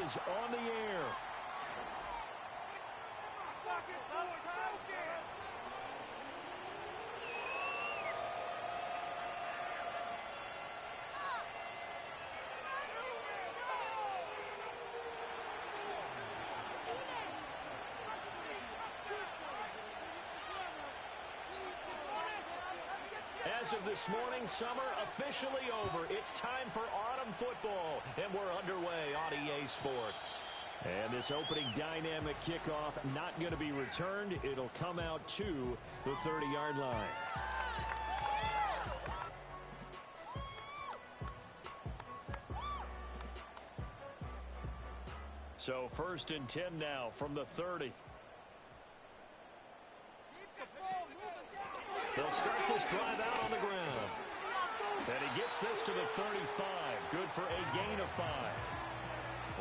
is on the air. As of this morning, summer officially over. It's time for autumn football, and we're underway on EA Sports. And this opening dynamic kickoff not going to be returned. It'll come out to the 30-yard line. So 1st and 10 now from the 30. They'll start this drive out on the ground. And he gets this to the 35. Good for a gain of 5.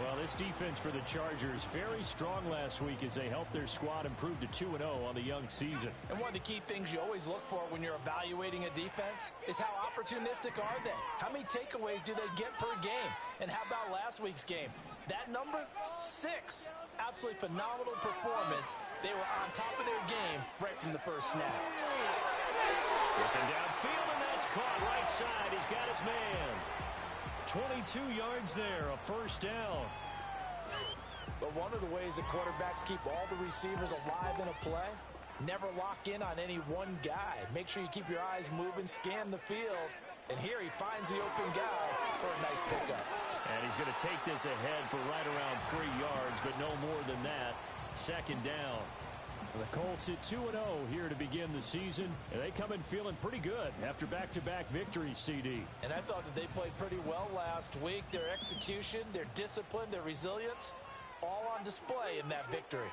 Well, this defense for the Chargers, very strong last week as they helped their squad improve to 2-0 on the young season. And one of the key things you always look for when you're evaluating a defense is how opportunistic are they? How many takeaways do they get per game? And how about last week's game? That number, 6. Absolutely phenomenal performance. They were on top of their game right from the first snap. Looking downfield, and that's caught right side. He's got his man. 22 yards there, a first down. But one of the ways that quarterbacks keep all the receivers alive in a play, never lock in on any one guy. Make sure you keep your eyes moving, scan the field. And here he finds the open guy for a nice pickup. And he's going to take this ahead for right around 3 yards, but no more than that. Second down. The Colts at 2-0 here to begin the season, and they come in feeling pretty good after back-to-back victories, CD. And I thought that they played pretty well last week. Their execution, their discipline, their resilience, all on display in that victory.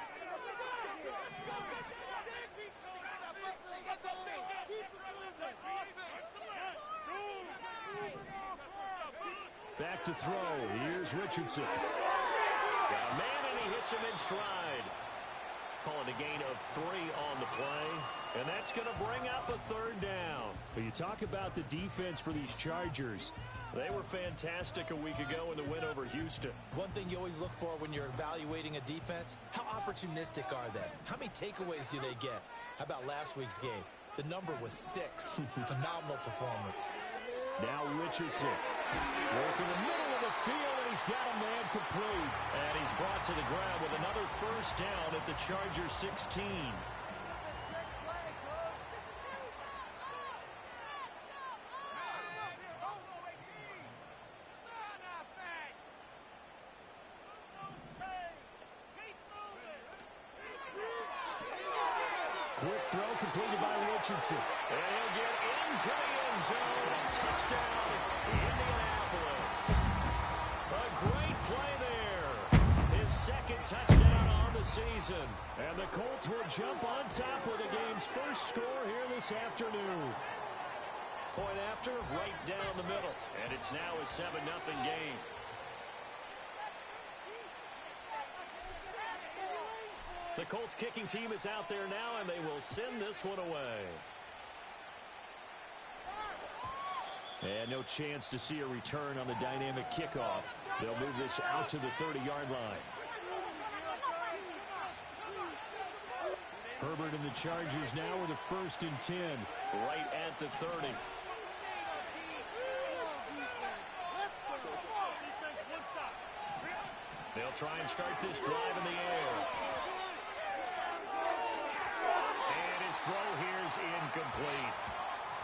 Back to throw. Here's Richardson. Got a man, and he hits him in stride. Calling a gain of 3 on the play, and that's going to bring up a third down. But you talk about the defense for these Chargers. They were fantastic a week ago in the win over Houston. One thing you always look for when you're evaluating a defense, how opportunistic are they? How many takeaways do they get? How about last week's game? The number was 6. Phenomenal performance. Now Richardson working the middle of the field, and he's got a man complete. And he's brought to the ground with another first down at the Chargers 16. Quick throw completed by Richardson. And he'll get into the end zone. Touchdown, Indianapolis. A great play there. His second touchdown on the season. And the Colts will jump on top with the game's first score here this afternoon. Point after, right down the middle. And it's now a 7-0 game. The Colts kicking team is out there now, and they will send this one away. And no chance to see a return on the dynamic kickoff. They'll move this out to the 30-yard line. Herbert and the Chargers now with a 1st and 10, right at the 30. They'll try and start this drive in the air. His throw here is incomplete.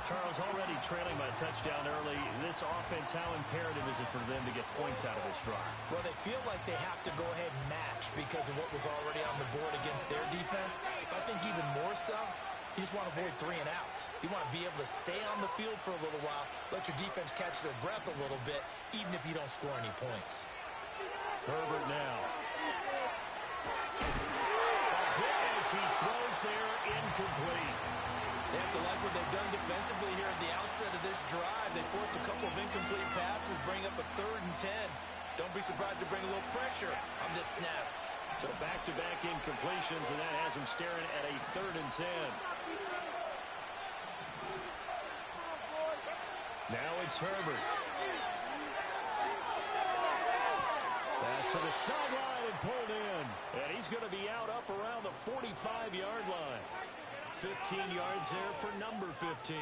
Charles, already trailing by a touchdown early. This offense, how imperative is it for them to get points out of this drive? Well, they feel like they have to go ahead and match because of what was already on the board against their defense. But I think even more so, you just want to avoid 3 and outs. You want to be able to stay on the field for a little while, let your defense catch their breath a little bit, even if you don't score any points. Herbert now. As he throws there, incomplete. They have to like what they've done defensively here at the outset of this drive. They forced a couple of incomplete passes, bring up a 3rd and 10. Don't be surprised to bring a little pressure on this snap. So back-to-back incompletions, and that has him staring at a 3rd and 10. Now it's Herbert. Pass to the sideline and pulled in. And he's going to be out up around the 45-yard line. 15 yards there for number 15.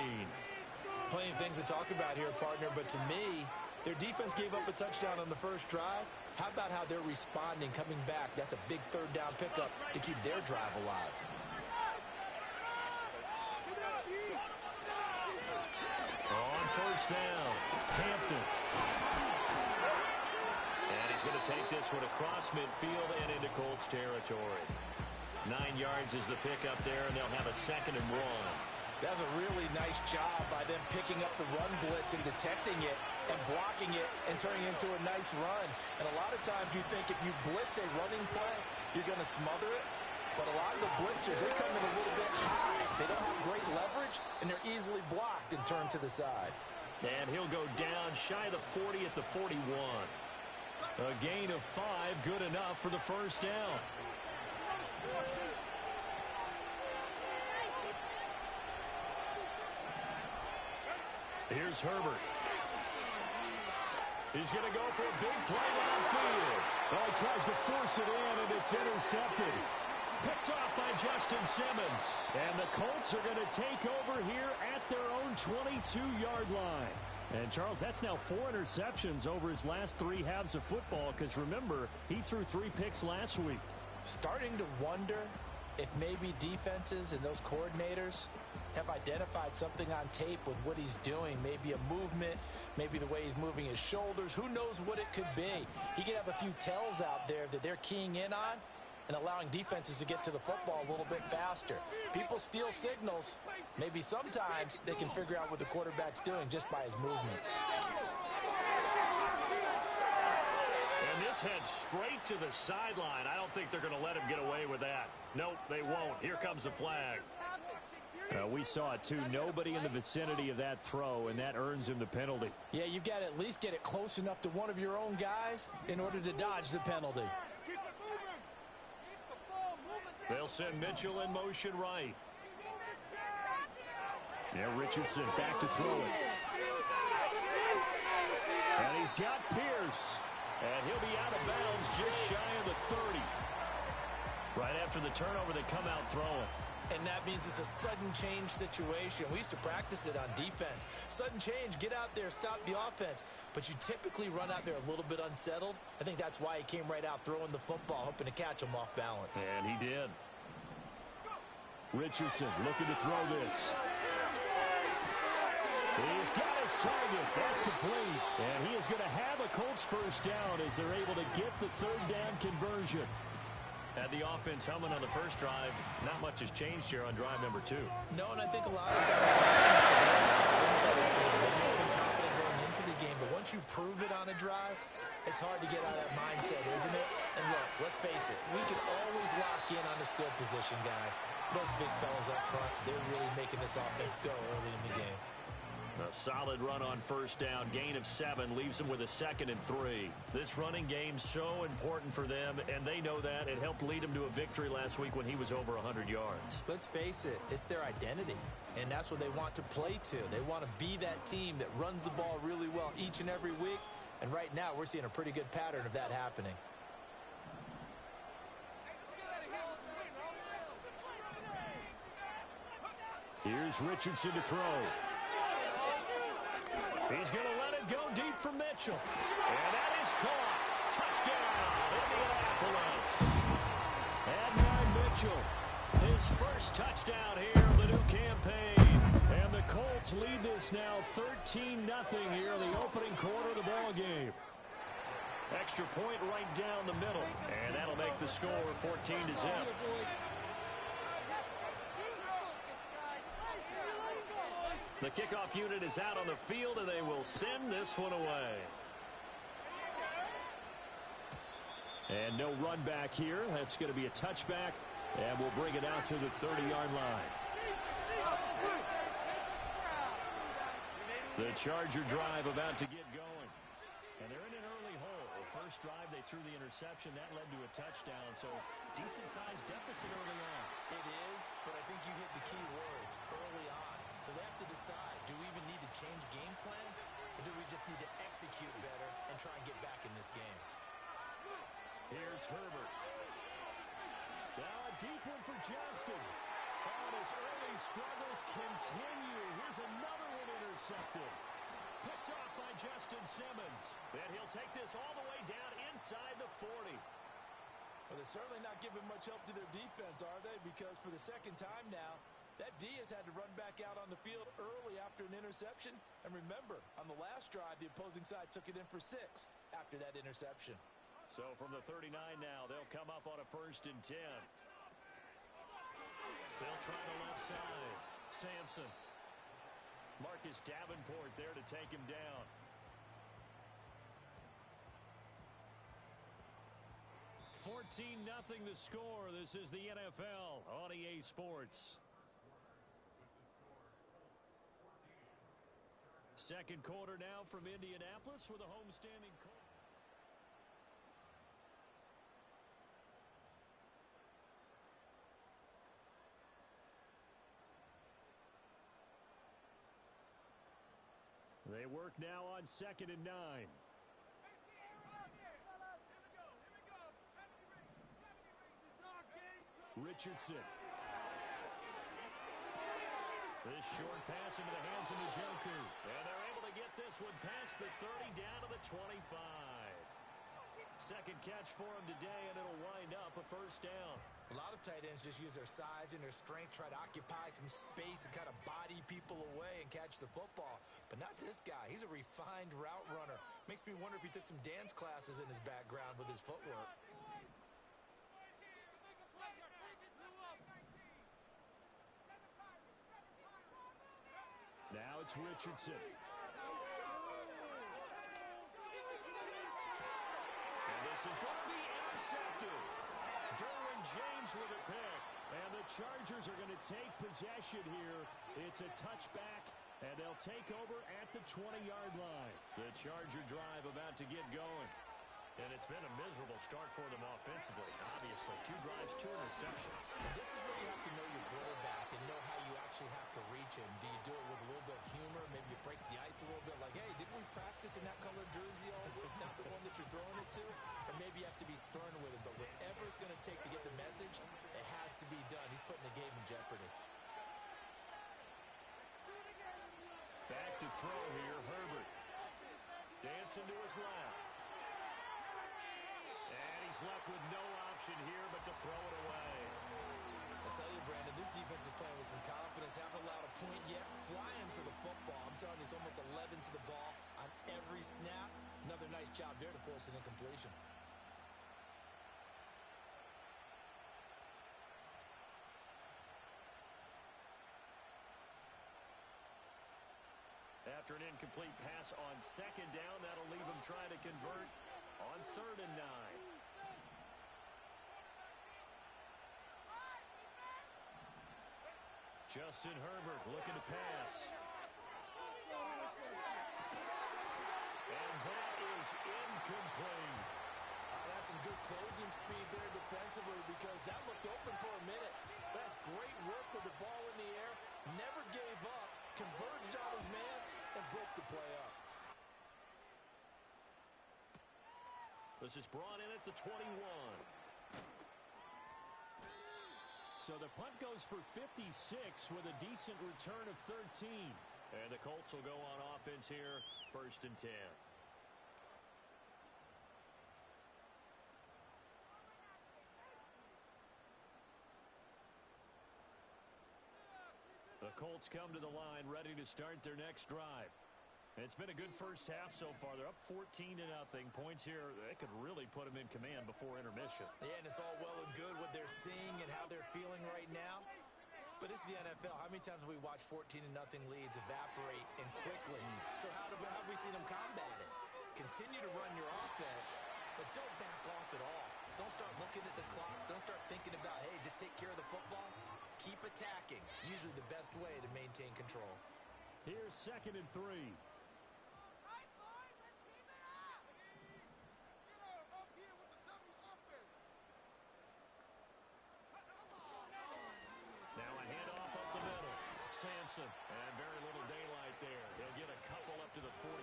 Plenty of things to talk about here, partner, but to me, their defense gave up a touchdown on the first drive. How about how they're responding, coming back? That's a big third down pickup to keep their drive alive. On first down, Hampton. And he's going to take this one across midfield and into Colts territory. 9 yards is the pickup there, and they'll have a 2nd and 1. That was a really nice job by them picking up the run blitz and detecting it and blocking it and turning it into a nice run. And a lot of times you think if you blitz a running play, you're going to smother it. But a lot of the blitzers, they come in a little bit high. They don't have great leverage, and they're easily blocked and turned to the side. And he'll go down shy of the 40 at the 41. A gain of 5, good enough for the first down. Here's Herbert. He's going to go for a big play downfield. Oh, he tries to force it in, and it's intercepted. Picked off by Justin Simmons. And the Colts are going to take over here at their own 22-yard line. And, Charles, that's now 4 interceptions over his last 3 halves of football, because, remember, he threw 3 picks last week. Starting to wonder if maybe defenses and those coordinators have identified something on tape with what he's doing. Maybe a movement, maybe the way he's moving his shoulders. Who knows what it could be? He could have a few tells out there that they're keying in on and allowing defenses to get to the football a little bit faster. People steal signals. Maybe sometimes they can figure out what the quarterback's doing just by his movements. And this heads straight to the sideline. I don't think they're going to let him get away with that. Nope, they won't. Here comes the flag. We saw it, too. Nobody in the vicinity of that throw, and that earns him the penalty. Yeah, you've got to at least get it close enough to one of your own guys in order to dodge the penalty. They'll send Mitchell in motion right. Yeah, Richardson back to throw it. And he's got Pierce. And he'll be out of bounds just shy of the 30. Right after the turnover, they come out throwing. And that means it's a sudden change situation. We used to practice it on defense. Sudden change, get out there, stop the offense. But you typically run out there a little bit unsettled. I think that's why he came right out throwing the football, hoping to catch him off balance. And he did. Richardson looking to throw this. He's got his target. That's complete. And he is going to have a Colts first down as they're able to get the third down conversion. Had the offense humming on the first drive. Not much has changed here on drive number 2. No, and I think a lot of times confidence is for the team. They may have been confident going into the game, but once you prove it on a drive, it's hard to get out of that mindset, isn't it? And look, let's face it, we can always lock in on the skill position, guys. Those big fellas up front, they're really making this offense go early in the game. A solid run on first down. Gain of 7 leaves them with a 2nd and 3. This running game's so important for them, and they know that. It helped lead them to a victory last week when he was over 100 yards. Let's face it, it's their identity, and that's what they want to play to. They want to be that team that runs the ball really well each and every week, and right now we're seeing a pretty good pattern of that happening. Here's Richardson to throw. He's going to let it go deep for Mitchell. And that is caught. Touchdown, Indianapolis. And Mitchell, his first touchdown here of the new campaign. And the Colts lead this now 13-0 here in the opening quarter of the ball game. Extra point right down the middle. And that'll make the score 14-0. The kickoff unit is out on the field, and they will send this one away. And no run back here. That's going to be a touchback, and we'll bring it out to the 30-yard line. The Charger drive about to get going. And they're in an early hole. The first drive, they threw the interception. That led to a touchdown, so decent-sized deficit early on. It is, but I think you hit the key words early on. So they have to decide, do we even need to change game plan, or do we just need to execute better and try and get back in this game? Here's Herbert. Now a deep one for Johnston. And his early struggles continue. Here's another one intercepted. Picked off by Justin Simmons. And he'll take this all the way down inside the 40. Well, they're certainly not giving much help to their defense, are they? Because for the second time now, that D has had to run back out on the field early after an interception. And remember, on the last drive, the opposing side took it in for 6 after that interception. So from the 39 now, they'll come up on a 1st and 10. They'll try the left side. Sampson. Marcus Davenport there to take him down. $14-0 the score. This is the NFL on EA Sports. Second quarter now from Indianapolis with a homestanding Colts. They work now on 2nd and 9. Richardson. This short pass into the hands of Njoku. And they're able to get this one past the 30 down to the 25. Second catch for him today, and it'll wind up a 1st down. A lot of tight ends just use their size and their strength, try to occupy some space and kind of body people away and catch the football. But not this guy. He's a refined route runner. Makes me wonder if he took some dance classes in his background with his footwork. Now it's Richardson. And this is going to be intercepted. Derwin James with a pick. And the Chargers are going to take possession here. It's a touchback, and they'll take over at the 20-yard line. The Charger drive about to get going. And it's been a miserable start for them offensively, obviously. 2 drives, 2 interceptions. And this is where you have to know your quarterback and know how you actually have to reach him. Do you do it with a little bit of humor? Maybe you break the ice a little bit like, hey, didn't we practice in that color jersey all week, not the one that you're throwing it to? Or maybe you have to be stern with him. But whatever it's going to take to get the message, it has to be done. He's putting the game in jeopardy. Back to throw here, Herbert. Dancing to his left. He's left with no option here but to throw it away. I tell you, Brandon, this defense is playing with some confidence. Haven't allowed a point yet. Flying to the football. I'm telling you, it's almost 11 to the ball on every snap. Another nice job there to force an incompletion. After an incomplete pass on 2nd down, that'll leave him trying to convert on 3rd and 9. Justin Herbert looking to pass. And that is incomplete. That's some good closing speed there defensively because that looked open for a minute. That's great work with the ball in the air. Never gave up. Converged on his man and broke the play up. This is brought in at the 21. So the punt goes for 56 with a decent return of 13. And the Colts will go on offense here, 1st and 10. The Colts come to the line ready to start their next drive. It's been a good first half so far. They're up 14-0. Points here, they could really put them in command before intermission. Yeah, and it's all well and good what they're seeing and how they're feeling right now. But this is the NFL. How many times have we watched 14-0 leads evaporate and quickly? So how have we seen them combat it? Continue to run your offense, but don't back off at all. Don't start looking at the clock. Don't start thinking about, hey, just take care of the football. Keep attacking. Usually the best way to maintain control. Here's 2nd and 3. Now a handoff up the middle. Sampson, and very little daylight there. He'll get a couple up to the 44.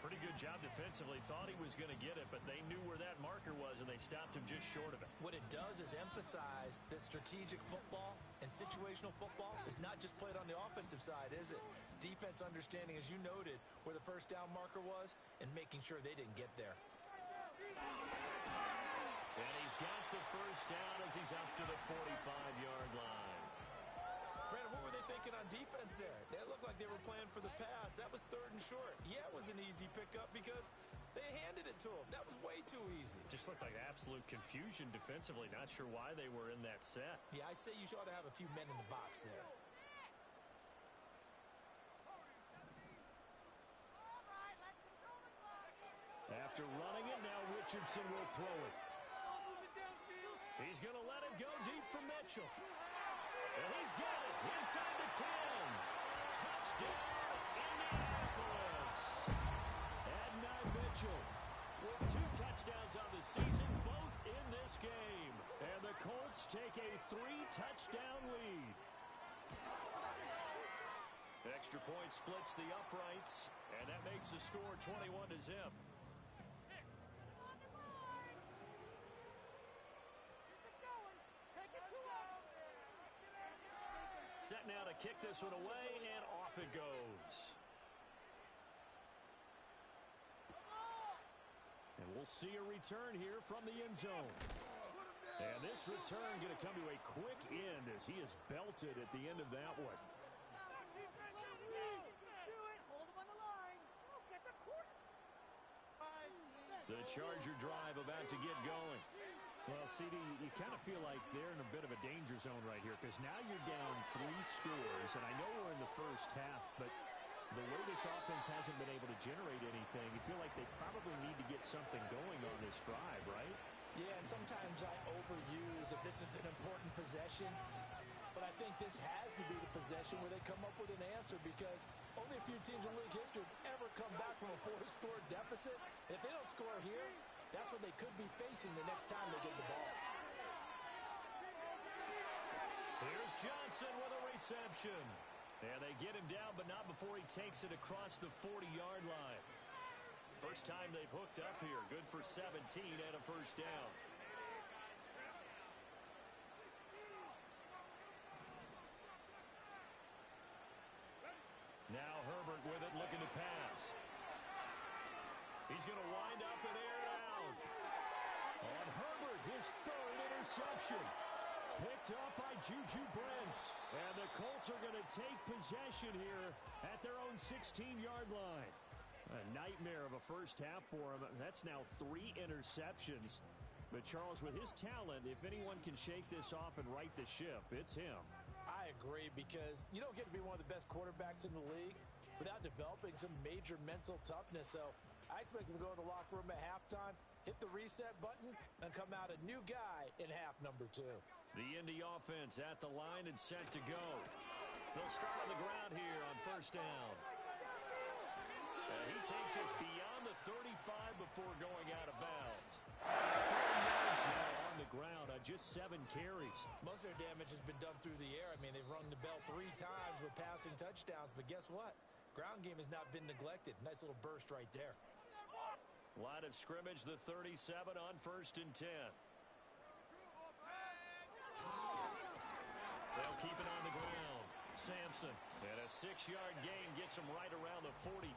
Pretty good job defensively. Thought he was going to get it, but they knew where that stopped him just short of it. What it does is emphasize that strategic football and situational football is not just played on the offensive side, is it? Defense understanding, as you noted, where the first down marker was and making sure they didn't get there. And he's got the first down as he's up to the 45-yard line. Brandon, what were they thinking on defense there? They looked like they were playing for the pass. That was 3rd and short. Yeah, it was an easy pickup because they handed it to him. That was way too easy. Just looked like absolute confusion defensively. Not sure why they were in that set. Yeah, I'd say you ought to have a few men in the box there. After running it, now Richardson will throw it. He's going to let it go deep for Mitchell. And he's got it inside the 10. Touchdown, Indianapolis. Adonai Mitchell with 2 touchdowns on the season, both in this game. And the Colts take a 3-touchdown lead. Extra point splits the uprights, and that makes the score 21-0. Set now to kick this one away, and off it goes. And we'll see a return here from the end zone. And this return going to come to a quick end as he is belted at the end of that one. The Charger drive about to get going. Well, CD, you kind of feel like they're in a bit of a danger zone right here because now you're down 3 scores, and I know we're in the first half, but the way this offense hasn't been able to generate anything, you feel like they probably need to get something going on this drive, right? Yeah, and sometimes I overuse that this is an important possession, but I think this has to be the possession where they come up with an answer because only a few teams in league history have ever come back from a 4-score deficit. If they don't score here, that's what they could be facing the next time they get the ball. Here's Johnson with a reception. And they get him down, but not before he takes it across the 40-yard line. First time they've hooked up here. Good for 17 and a first down. Now Herbert with it, looking to pass. He's going to wind up and air it out. And Herbert, his 3rd interception. Picked up by Juju Brents. And the Colts are going to take possession here at their own 16-yard line. A nightmare of a first half for him. That's now 3 interceptions. But Charles, with his talent, if anyone can shake this off and right the ship, it's him. I agree because you don't get to be one of the best quarterbacks in the league without developing some major mental toughness. So I expect him to go to the locker room at halftime, hit the reset button, and come out a new guy in half number 2. The Indy offense at the line and set to go. They'll start on the ground here on first down. And he takes us beyond the 35 before going out of bounds. 4 yards now on the ground on just 7 carries. Most of their damage has been done through the air. I mean, they've rung the bell 3 times with passing touchdowns, but guess what? Ground game has not been neglected. Nice little burst right there. Line of scrimmage, the 37 on 1st and 10. They'll keep it on the ground. Sampson, and a 6-yard gain gets him right around the 43.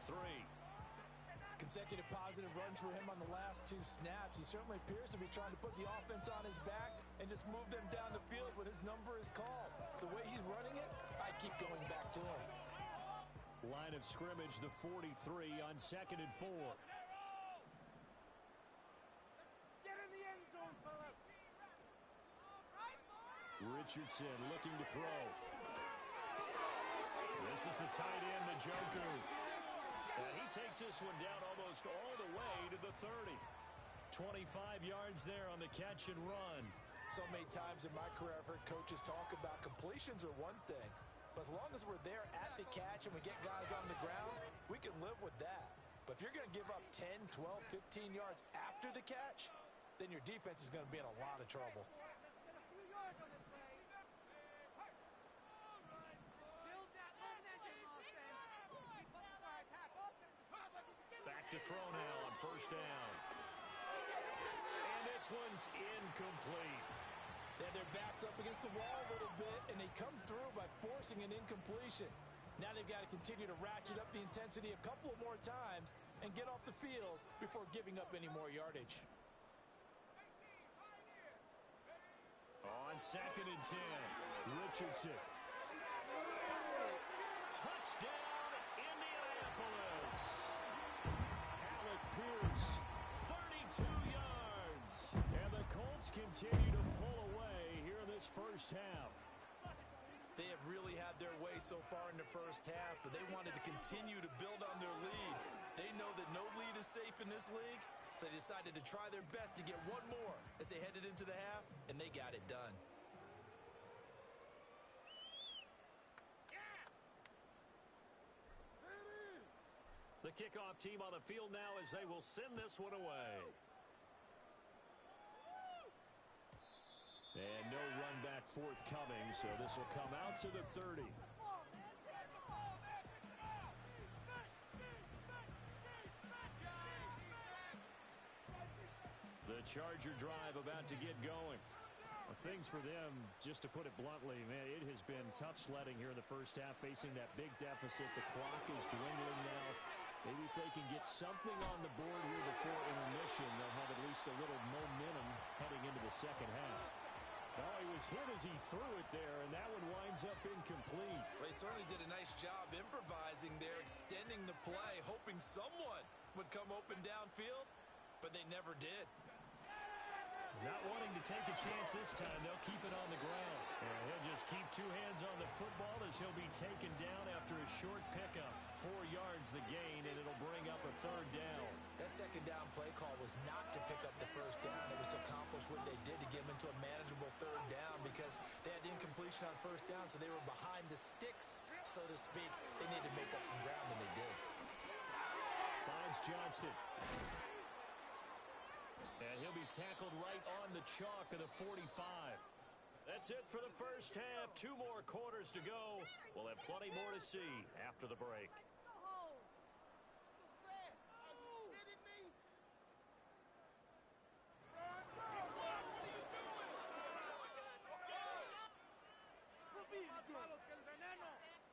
Consecutive positive runs for him on the last 2 snaps. He certainly appears to be trying to put the offense on his back and just move them down the field when his number is called. The way he's running it, I keep going back to him. Line of scrimmage, the 43 on 2nd and 4. Get in the end zone, fellas. Richardson looking to throw. This is the tight end, Njoku. And he takes this one down almost all the way to the 30. 25 yards there on the catch and run. So many times in my career I've heard coaches talk about completions are one thing, but as long as we're there at the catch and we get guys on the ground, we can live with that. But if you're going to give up 10, 12, 15 yards after the catch, then your defense is going to be in a lot of trouble. Back to throw now on first down. And this this one's incomplete. They had their backs up against the wall a little bit, and they come through by forcing an incompletion. Now they've got to continue to ratchet up the intensity a couple of more times and get off the field before giving up any more yardage. On 2nd and 10, Richardson. Touchdown, Indianapolis. Alec Pierce, 32 yards. And the Colts continue to pull away here in this first half. They have really had their way so far in the first half, but they wanted to continue to build on their lead. They know that no lead is safe in this league, so they decided to try their best to get one more as they headed into the half, and they got it done. The kickoff team on the field now as they will send this one away. And no run back forthcoming, so this will come out to the 30. The Charger drive about to get going. Things for them, just to put it bluntly, man, it has been tough sledding here in the first half, facing that big deficit. The clock is dwindling now. Maybe if they can get something on the board here before intermission, they'll have at least a little momentum heading into the second half. Oh, he was hit as he threw it there, and that one winds up incomplete. They certainly did a nice job improvising there, extending the play, hoping someone would come open downfield, but they never did. Not wanting to take a chance this time, they'll keep it on the ground. And he'll just keep two hands on the football as he'll be taken down after a short pickup. 4 yards the gain, and it'll bring up a third down. That second down play call was not to pick up the first down. It was to accomplish what they did to get them into a manageable third down because they had incompletion on first down, so they were behind the sticks, so to speak. They needed to make up some ground, and they did. Finds Johnston. And he'll be tackled right on the chalk of the 45. That's it for the first half. 2 more quarters to go. We'll have plenty more to see after the break.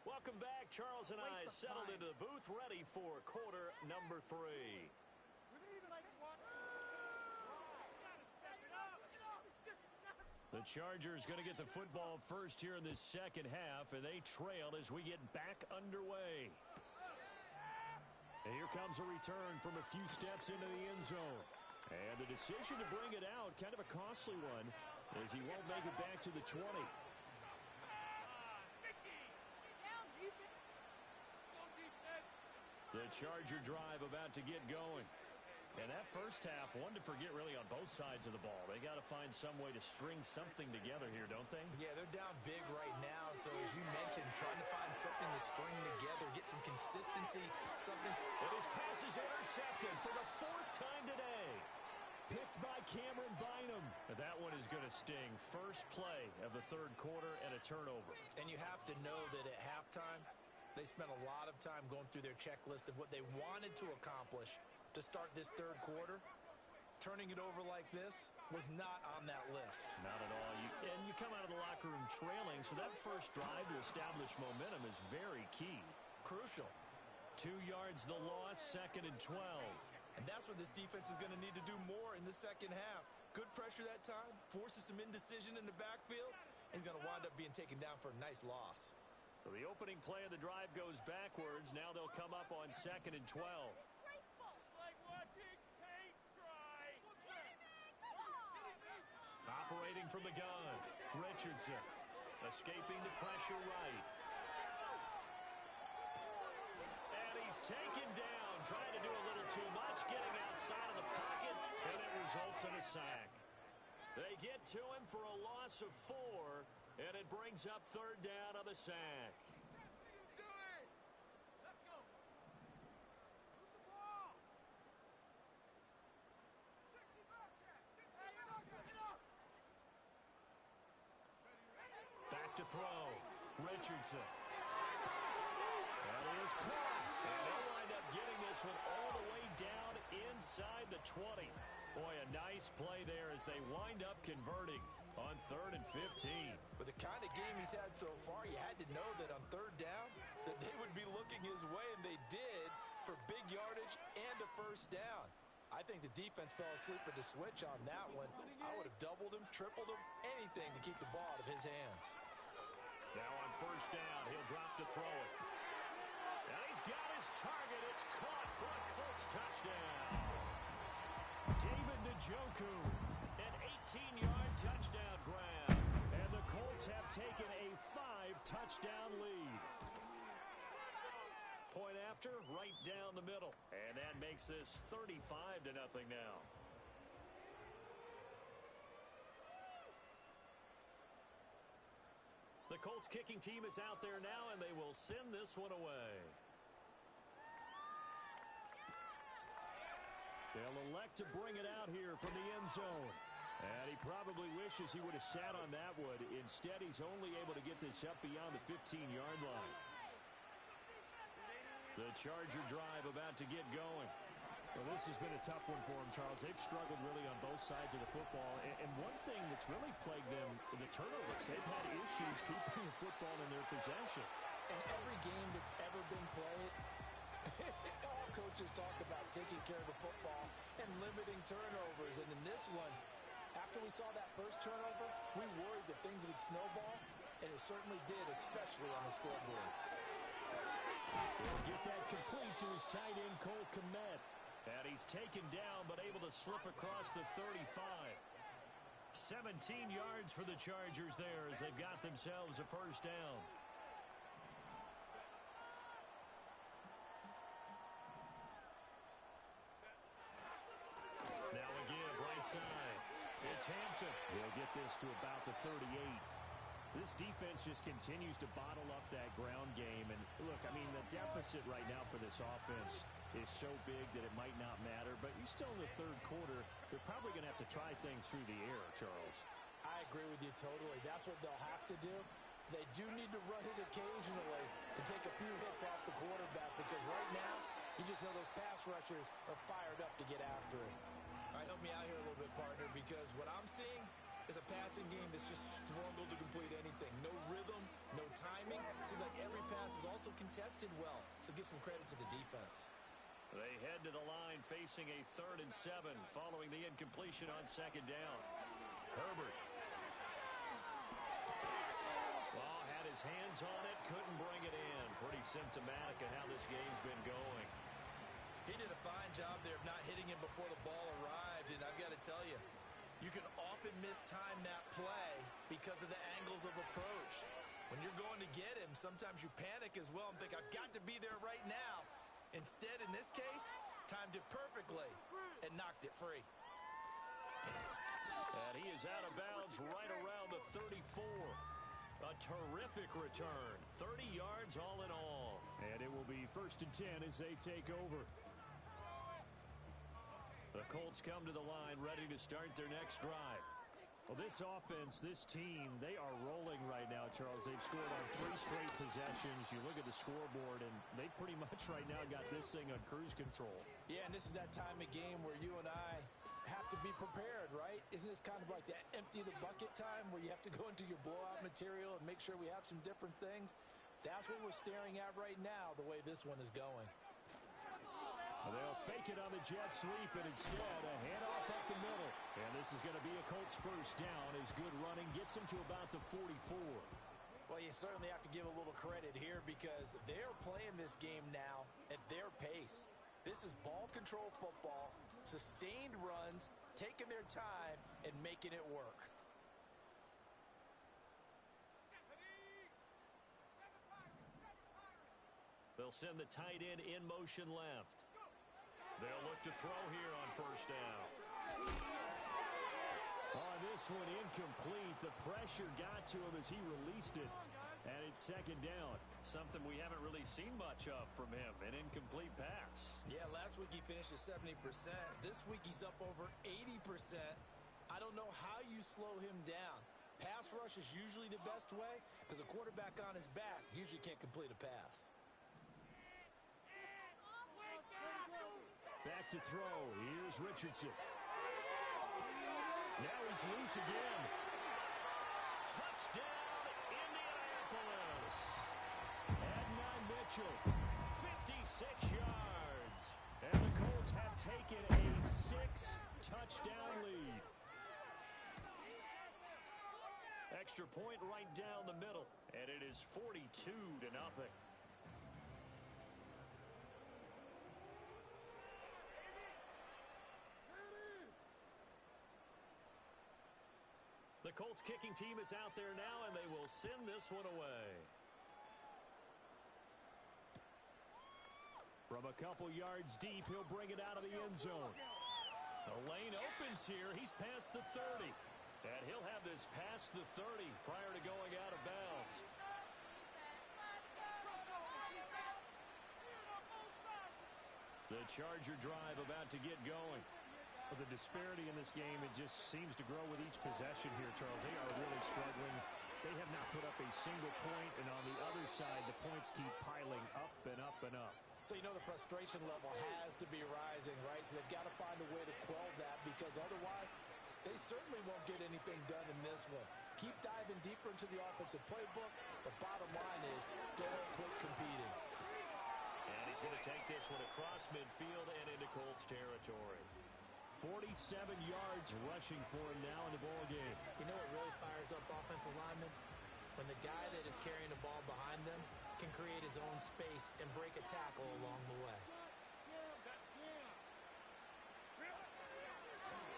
Welcome back. Charles and I settled into the booth, ready for quarter number 3. The Chargers going to get the football first here in this second half, and they trail as we get back underway. And here comes a return from a few steps into the end zone. And the decision to bring it out, kind of a costly one, as he won't make it back to the 20. The Charger drive about to get going. And that first half, one to forget really on both sides of the ball. They got to find some way to string something together here, don't they? Yeah, they're down big right now. So as you mentioned, trying to find something to string together, get some consistency, something. And his pass is intercepted for the 4th time today. Picked by Cameron Bynum. And that one is going to sting. First play of the 3rd quarter and a turnover. And you have to know that at halftime, they spent a lot of time going through their checklist of what they wanted to accomplish to start this 3rd quarter. Turning it over like this was not on that list. Not at all. And you come out of the locker room trailing, so that first drive to establish momentum is very key. Crucial. 2 yards the loss, 2nd and 12. And that's where this defense is going to need to do more in the second half. Good pressure that time, forces some indecision in the backfield, and he's going to wind up being taken down for a nice loss. So the opening play of the drive goes backwards. Now they'll come up on 2nd and 12. Operating from the gun, Richardson escaping the pressure right. And he's taken down, trying to do a little too much, getting outside of the pocket, and it results in a sack. They get to him for a loss of 4, and it brings up 3rd down on the sack. Back to throw. Richardson. That is caught. And they'll wind up getting this one all the way down inside the 20. Boy, a nice play there as they wind up converting on 3rd and 15. With the kind of game he's had so far, you had to know that on 3rd down that they would be looking his way, and they did, for big yardage and a first down. I think the defense fell asleep at the switch on that one. I would have doubled him, tripled him, anything to keep the ball out of his hands. Now on 1st down, he'll drop to throw it. And he's got his target. It's caught for a Colts touchdown. David Njoku, an 18-yard touchdown grab. And the Colts have taken a 5-touchdown lead. Point after, right down the middle. And that makes this 35-0 now. The Colts kicking team is out there now, and they will send this one away. They'll elect to bring it out here from the end zone. And he probably wishes he would have sat on that one. Instead, he's only able to get this up beyond the 15-yard line. The Charger drive about to get going. Well, this has been a tough one for them, Charles. They've struggled really on both sides of the football. And one thing that's really plagued them, the turnovers. They've had issues keeping the football in their possession. In every game that's ever been played, all coaches talk about taking care of the football and limiting turnovers. And in this one, after we saw that first turnover, we worried that things would snowball, and it certainly did, especially on the scoreboard. He'll get that complete to his tight end, Cole Kmet. And he's taken down, but able to slip across the 35. 17 yards for the Chargers there as they've got themselves a first down. Now a give right side. It's Hampton. He'll get this to about the 38. This defense just continues to bottle up that ground game. And look, I mean, the deficit right now for this offense is so big that it might not matter. But you're still in the 3rd quarter. They're probably going to have to try things through the air, Charles. I agree with you totally. That's what they'll have to do. They do need to run it occasionally to take a few hits off the quarterback, because right now, you just know those pass rushers are fired up to get after it. All right, help me out here a little bit, partner, because what I'm seeing is a passing game that's just struggled to complete anything. No rhythm, no timing. Seems like every pass is also contested well, so give some credit to the defense. They head to the line facing a 3rd and 7 following the incompletion on 2nd down. Herbert. Well, had his hands on it, couldn't bring it in. Pretty symptomatic of how this game's been going. He did a fine job there of not hitting him before the ball arrived, and I've got to tell you, you can often mistime that play because of the angles of approach. When you're going to get him, sometimes you panic as well and think, I've got to be there right now. Instead, in this case, timed it perfectly and knocked it free. And he is out of bounds right around the 34. A terrific return. 30 yards all in all. And it will be 1st and 10 as they take over. The Colts come to the line ready to start their next drive. Well, this offense, this team, they are rolling right now, Charles. They've scored on 3 straight possessions. You look at the scoreboard, and they pretty much right now got this thing on cruise control. Yeah, and this is that time of game where you and I have to be prepared, right? Isn't this kind of like that empty the bucket time where you have to go into your blowout material and make sure we have some different things? That's what we're staring at right now, the way this one is going. They'll fake it on the jet sweep, and instead a handoff up the middle. And this is going to be a Colts first down as good running gets them to about the 44. Well, you certainly have to give a little credit here because they're playing this game now at their pace. This is ball control football, sustained runs, taking their time, and making it work. They'll send the tight end in motion left. They'll look to throw here on 1st down. On this one, incomplete. The pressure got to him as he released it. And it's 2nd down. Something we haven't really seen much of from him, an incomplete pass. Yeah, last week he finished at 70%. This week he's up over 80%. I don't know how you slow him down. Pass rush is usually the best way because a quarterback on his back usually can't complete a pass. Back to throw. Here's Richardson. he's loose again. Touchdown, Indianapolis. Adnan Mitchell, 56 yards. And the Colts have taken a 6-touchdown lead. Extra point right down the middle, and it is 42-0. The Colts kicking team is out there now, and they will send this one away. From a couple yards deep, he'll bring it out of the end zone. The lane opens here. He's past the 30. And he'll have this past the 30 prior to going out of bounds. The Charger drive about to get going. Well, the disparity in this game, it just seems to grow with each possession here, Charles. They are really struggling. They have not put up a single point, and on the other side, the points keep piling up and up and up. So you know the frustration level has to be rising, right? So they've got to find a way to quell that, because otherwise they certainly won't get anything done in this one. Keep diving deeper into the offensive playbook. The bottom line is don't quit competing. And he's going to take this one across midfield and into Colts territory. 47 yards rushing for him now in the ball game. You know what really fires up offensive linemen? When the guy that is carrying the ball behind them can create his own space and break a tackle along the way.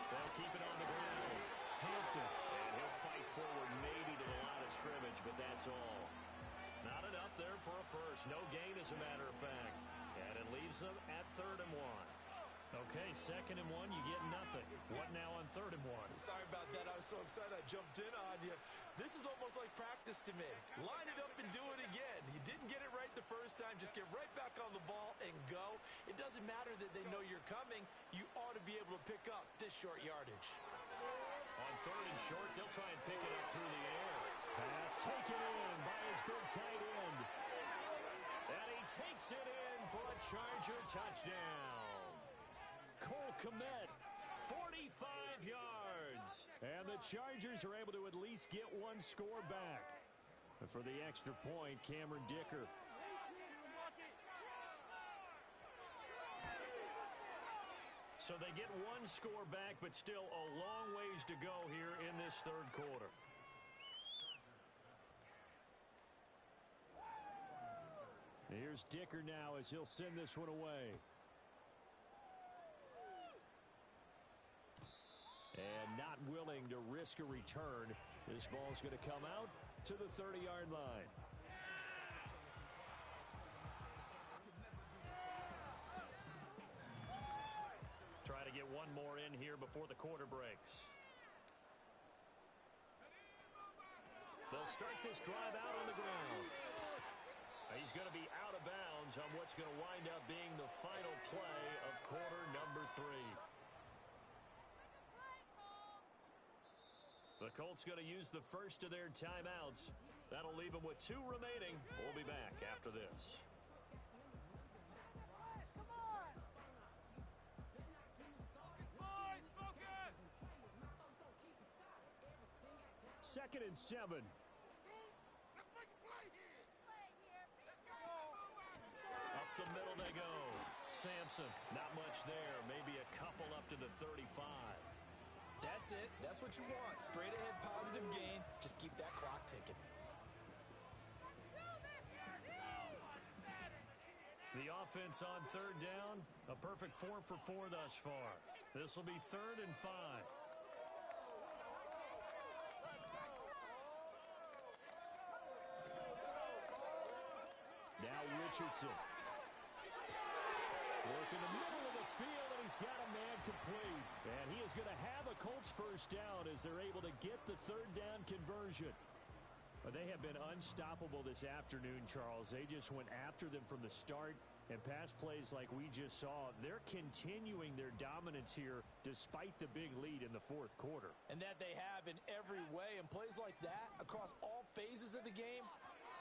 They'll keep it on the ground. Hampton. And he'll fight forward maybe to the line of scrimmage, but that's all. Not enough there for a first. No gain, as a matter of fact. And it leaves them at 3rd and 1. Okay, 2nd and 1, you get nothing. What now on 3rd and 1? Sorry about that. I was so excited I jumped in on you. This is almost like practice to me. Line it up and do it again. You didn't get it right the first time. Just get right back on the ball and go. It doesn't matter that they know you're coming. You ought to be able to pick up this short yardage. On 3rd and short, they'll try and pick it up through the air. Pass taken in by his big tight end. And he takes it in for a Charger touchdown. Cole Kmet, 45 yards. And the Chargers are able to at least get one score back. And for the extra point, Cameron Dicker. So they get one score back, but still a long ways to go here in this 3rd quarter. Here's Dicker now as he'll send this one away. And not willing to risk a return. This ball's going to come out to the 30-yard line. Try to get one more in here before the quarter breaks. They'll start this drive out on the ground. He's going to be out of bounds on what's going to wind up being the final play of quarter number 3. The Colts going to use the first of their timeouts. That'll leave them with 2 remaining. We'll be back after this. Second and 7. Up the middle they go. Sampson, not much there. Maybe a couple up to the 35. That's it. That's what you want. Straight ahead positive gain. Just keep that clock ticking. The offense on 3rd down, a perfect 4 for 4 thus far. This will be 3rd and 5. Now Richardson. Work in the middle of the field, and he's got a man complete. And he is going to have a Colts first down as they're able to get the 3rd down conversion. But they have been unstoppable this afternoon, Charles. They just went after them from the start, and pass plays like we just saw. They're continuing their dominance here despite the big lead in the 4th quarter. And that they have in every way. And plays like that across all phases of the game,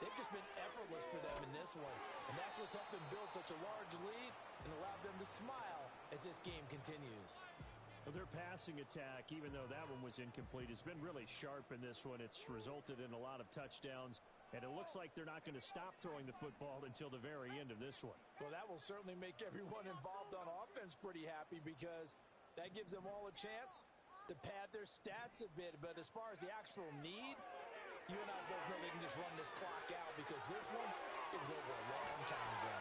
they've just been effortless for them in this one. And that's what's helped them build such a large lead and allowed them to smile as this game continues. Well, their passing attack, even though that one was incomplete, has been really sharp in this one. It's resulted in a lot of touchdowns, and it looks like they're not going to stop throwing the football until the very end of this one. Well, that will certainly make everyone involved on offense pretty happy because that gives them all a chance to pad their stats a bit. But as far as the actual need, you and I both know they can just run this clock out because this one, it was over a long time ago.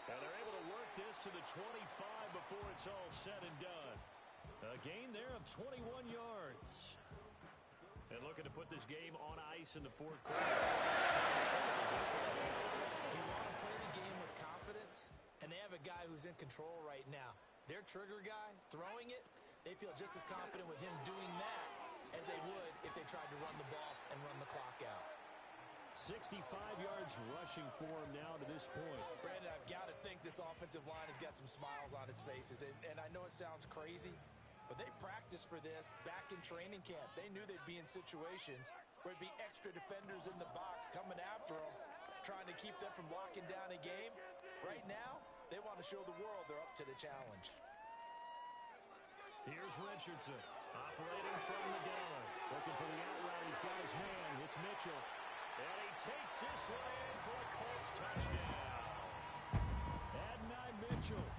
And they're able to work this to the 25 before it's all said and done. A gain there of 21 yards. And looking to put this game on ice in the fourth quarter. You want to play the game with confidence, and they have a guy who's in control right now. Their trigger guy, throwing it, they feel just as confident with him doing that as they would if they tried to run the ball and run the clock out. 65 yards rushing for him now to this point. Brandon, I've got to think this offensive line has got some smiles on its faces. And I know it sounds crazy, but they practiced for this back in training camp. They knew they'd be in situations where it'd be extra defenders in the box coming after them, trying to keep them from locking down a game. Right now, they want to show the world they're up to the challenge. Here's Richardson, operating from the gun. Looking for the out route. He's got his man. It's Mitchell. And he takes this one in for a Colts touchdown. Adonai Mitchell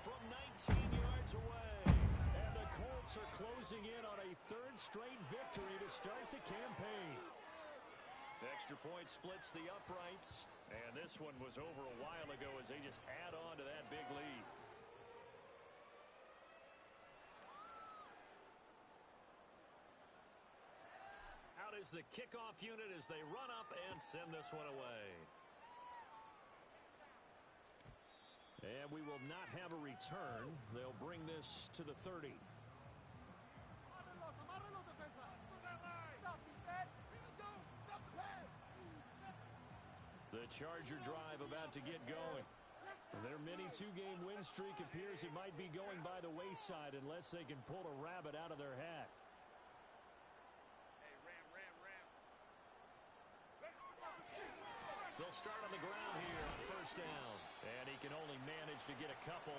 from 19 yards away. And the Colts are closing in on a third straight victory to start the campaign. Extra point splits the uprights. And this one was over a while ago as they just add on to that big lead. Out is the kickoff unit as they run up and send this one away. And we will not have a return. They'll bring this to the 30. The Charger drive about to get going. Their mini two-game win streak appears it might be going by the wayside unless they can pull a rabbit out of their hat. They'll start on the ground here on first down. And he can only manage to get a couple.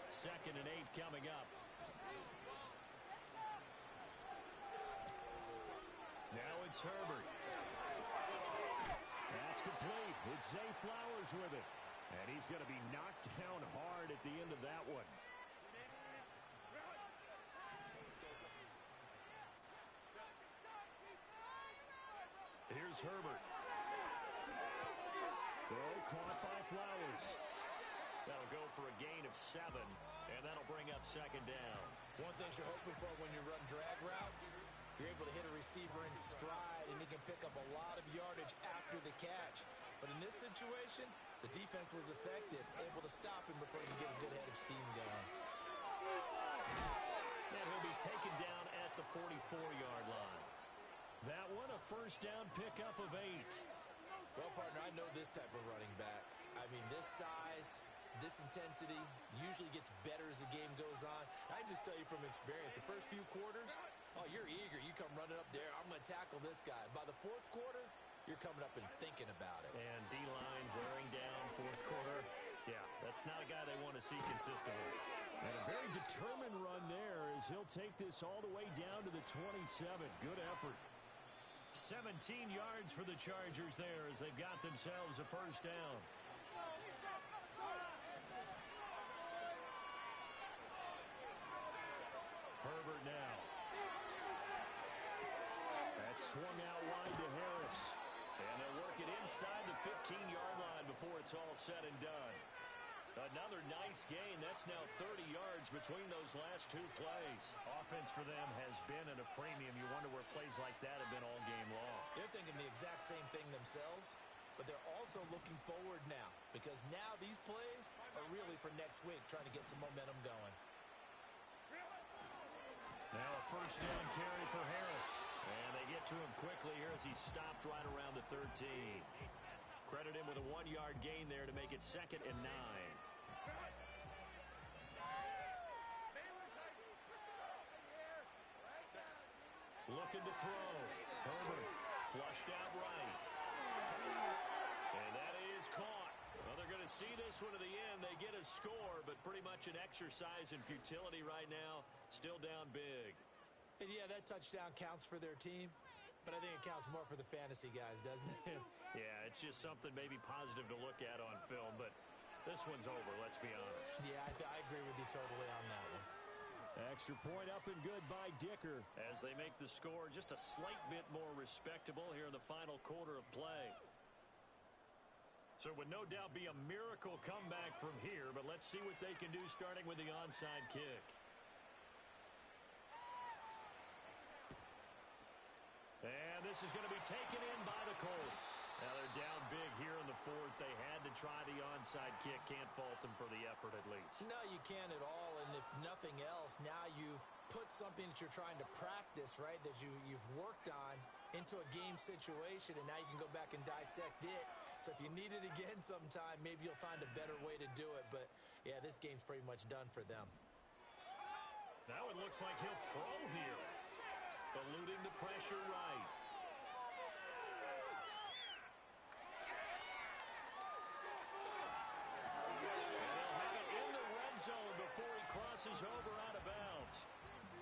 2nd and 8 coming up. Now it's Herbert. That's complete. It's Zay Flowers with it. And he's going to be knocked down hard at the end of that one. Here's Herbert. Throw caught by Flowers. That'll go for a gain of 7, and that'll bring up 2nd down. One thing you're hoping for when you run drag routes, you're able to hit a receiver in stride, and he can pick up a lot of yardage after the catch. But in this situation, the defense was effective, able to stop him before he could get a good head of steam going. And he'll be taken down at the 44-yard line. That one, a first down pickup of 8. Well, partner, I know this type of running back. I mean, this size, this intensity usually gets better as the game goes on. I just tell you from experience, the first few quarters, oh, you're eager. You come running up there, I'm going to tackle this guy. By the 4th quarter, you're coming up and thinking about it. And D-line wearing down 4th quarter. Yeah, that's not a guy they want to see consistently. And a very determined run there as he'll take this all the way down to the 27. Good effort. 17 yards for the Chargers there as they've got themselves a first down. Herbert now. That's swung out wide to Harris. And they'll work it inside the 15-yard line before it's all said and done. Another nice gain. That's now 30 yards between those last 2 plays. Offense for them has been at a premium. You wonder where plays like that have been all game long. They're thinking the exact same thing themselves, but they're also looking forward now because now these plays are really for next week, trying to get some momentum going. Now a first down carry for Harris. And they get to him quickly here as he stopped right around the 13. Credit him with a 1-yard gain there to make it 2nd and 9. Looking to throw. Herbert flushed out right. And that is caught. Well, they're going going to see this one to the end. They get a score, but pretty much an exercise in futility right now. Still down big. And yeah, that touchdown counts for their team, but I think it counts more for the fantasy guys, doesn't it? Yeah, it's just something maybe positive to look at on film, but this one's over, let's be honest. Yeah, I agree with you totally on that one. Extra point up and good by Dicker. As they make the score just a slight bit more respectable here in the final quarter of play. So it would no doubt be a miracle comeback from here, but let's see what they can do starting with the onside kick. And this is going to be taken in by the Colts. Now they're down big here in the fourth. They had to try the onside kick. Can't fault them for the effort at least. No, you can't at all. And if nothing else, now you've put something that you're trying to practice, right, that you've worked on into a game situation, and now you can go back and dissect it. So if you need it again sometime, maybe you'll find a better way to do it. But, yeah, this game's pretty much done for them. Now it looks like he'll throw here. Eluding the pressure right. And he'll have it in the red zone before he crosses over out of bounds.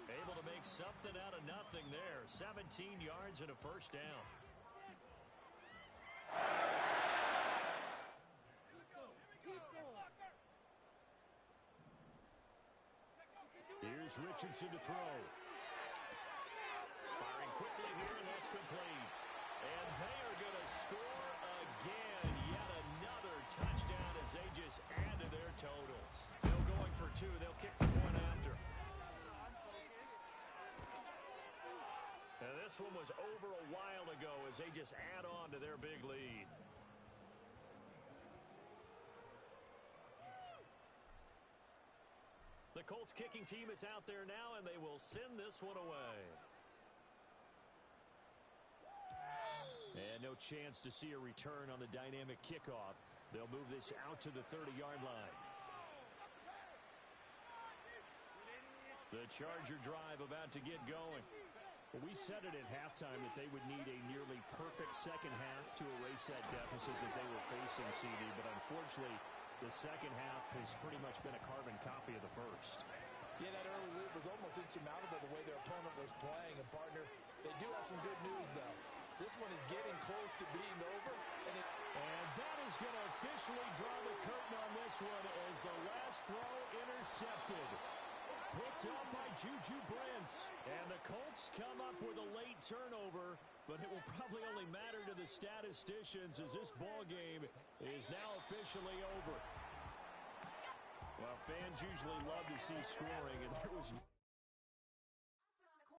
Able to make something out of nothing there. 17 yards and a first down. Here's Richardson to throw. Firing quickly here, and that's complete. And they are going to score again. Yet another touchdown as they just add to their totals. They're going for two. They'll kick the point after. Now this one was over a while ago as they just add on to their big lead. The Colts kicking team is out there now, and they will send this one away. And no chance to see a return on the dynamic kickoff. They'll move this out to the 30-yard line. The Charger drive about to get going. Well, we said it at halftime that they would need a nearly perfect second half to erase that deficit that they were facing, CD, but unfortunately, the second half has pretty much been a carbon copy of the first. Yeah, that early lead was almost insurmountable the way their opponent was playing. And, partner, they do have some good news, though. This one is getting close to being over. And that is going to officially draw the curtain on this one as the last throw intercepted. Picked up by Juju Brents. And the Colts come up with a late turnover, but it will probably only matter to the statisticians as this ball game is now officially over. Well, fans usually love to see scoring, and there was